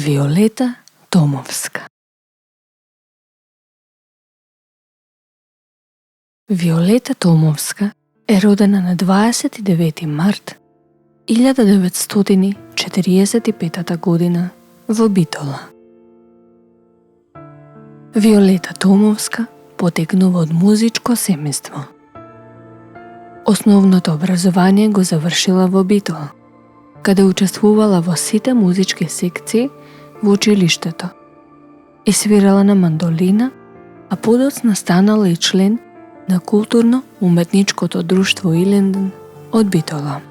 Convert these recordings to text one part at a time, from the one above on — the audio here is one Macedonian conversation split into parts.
Виолета Томовска. Виолета Томовска е родена на 29 март 1945 година во Битола. Виолета Томовска потекнува од музичко семејство. Основното образование го завршила во Битола, каде учествувала во сите музички секции во училиштето и свирала на мандолина, а подоцна станала и член на културно-уметничкото друштво Илинден од Битола.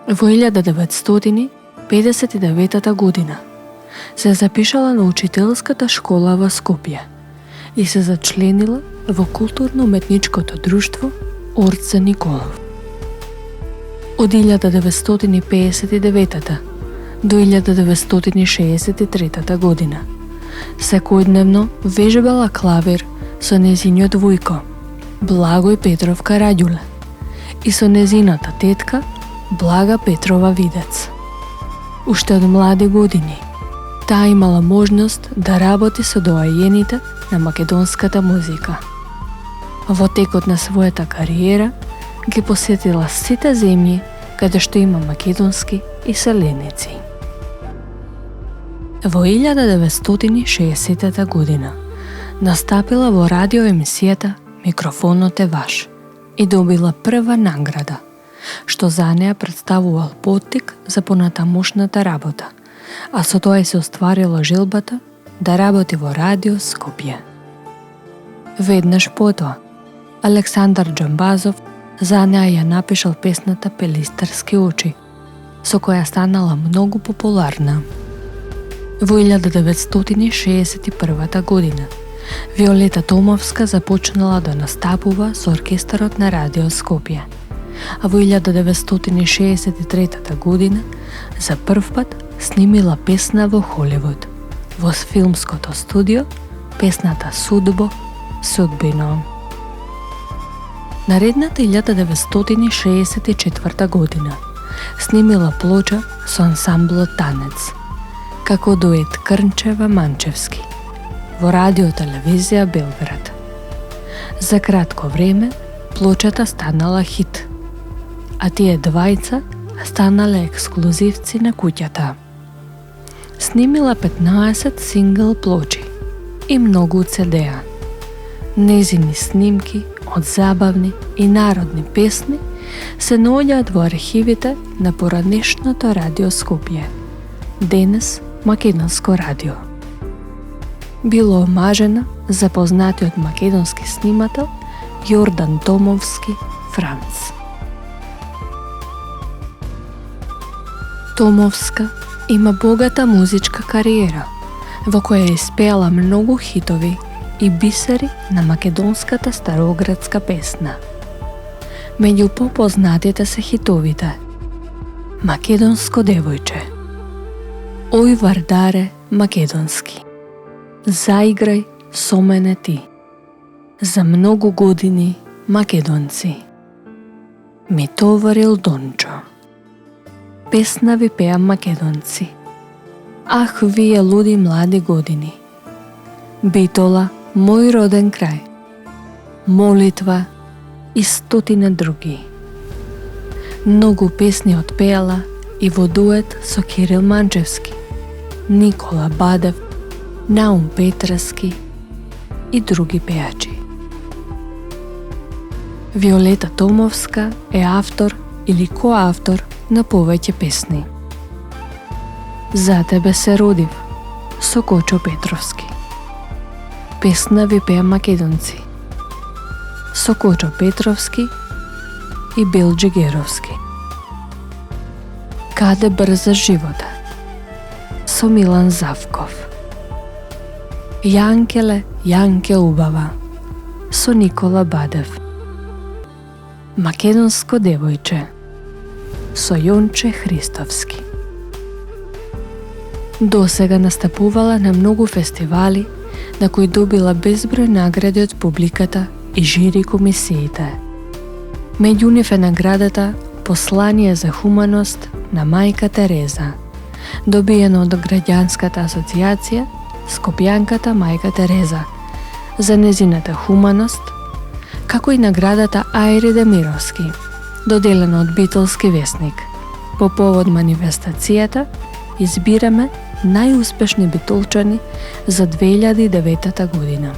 Во 1959 година се запишала на учителската школа во Скопје и се зачленила во културно-уметничкото друштво Орце Николов. Од 1959 до 1963 година секојдневно вежбала клавир со незиниот вујко, Благој Петров Караѓуле, и со незината тетка, Блага Петрова Видец. Уште од млади години, таа имала можност да работи со доајените на македонската музика. Во текот на својата кариера ги посетила сите земји каде што има македонски иселеници. Во 1960 година настапила во радиоемисијата Микрофонот е ваш и добила прва награда, што за неа представувал поттик за понатамошната работа, а со тоа и се остварила желбата да работи во Радио Скопје. Веднаш потоа, Александар Џамбазов за неа ја напишал песната Пелистарски очи, со која станала многу популарна. Во 1961 година Виолета Томовска започнала да настапува со оркестарот на Радио Скопје, а во 1963 година за прв пат снимила песна во Холивуд, во филмското студио, песната Судбо, Судбино. Наредната 1964 година снимила плоча со ансамблот Танец, како дует Крнчева-Манчевски, во радиотелевизија Белград. За кратко време плочата станала хит, а тие двајца станале ексклузивци на куќата. Снимила 15 сингл плочи и многу CD-а. Незини снимки од забавни и народни песни се наоѓаат во архивите на поранешното Радио Скопје, денес Македонско радио. Било омажена за познатиот македонски снимател Јордан Томовски Франц. Томовска има богата музичка кариера, во која испеала многу хитови и бисери на македонската староградска песна. Меѓу попознатите се хитовите Македонско девојче, Ој Вардаре македонски, Заиграј со мене ти, За многу години македонци, Ми товарил Дончо, Песна ви пеа македонци, Ах вие луди млади години, Битола, мој роден крај, Молитва и стотина други. Многу песни отпеала и во дует со Кирил Манчевски, Никола Бадев, Наум Петраски и други пеачи. Виолета Томовска е автор или коавтор на повеќе песни. За тебе се родив, со Кочо Петровски. Песна ви пеа македонци, со Кочо Петровски и Белџи Геровски. Каде брза живота, со Милан Завков. Јанкеле, Јанке убава, со Никола Бадев. Македонско девојче, со Јонче Христовски. Досега настапувала на многу фестивали на кои добила безброј награди од публиката и жири комисиите. Меѓу нив е наградата Послание за хуманост на мајка Тереза, добиена од граѓанската асоциација Скопјанката мајка Тереза за незината хуманост, како и наградата Ајри Демировски, доделена од Битолски весник. По повод манифестацијата избираме најуспешни битолчани за 2009 година.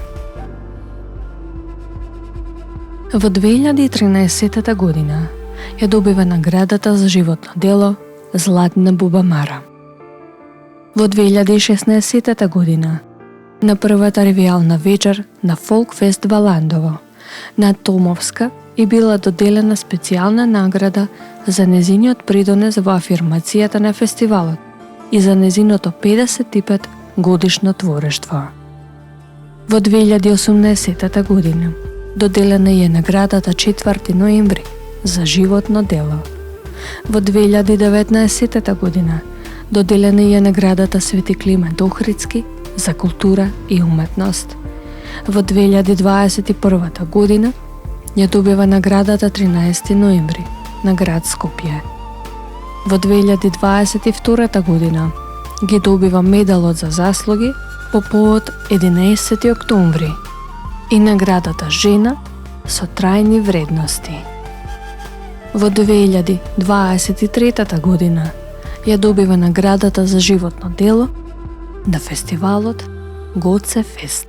Во 2013 година ја добива наградата за животно дело Златна бубамара. Во 2016 година на првата ревијална вечер на Фолкфест Валандово на Томовска и била доделена специјална награда за незиниот придонес во афирмацијата на фестивалот и за незиното 55 годишно творештво. Во 2018 година доделена е наградата 4 ноември за животно дело. Во 2019 година доделена е наградата Свети Климент Охридски за култура и уметност. Во 2021 година ја добива наградата 13 ноември на град Скопје. Во 2022 година ги добива медалот за заслуги по повод 11 октомври и наградата Жена со трајни вредности. Во 2023 година ја добива наградата за животно дело на фестивалот Гоце Фест.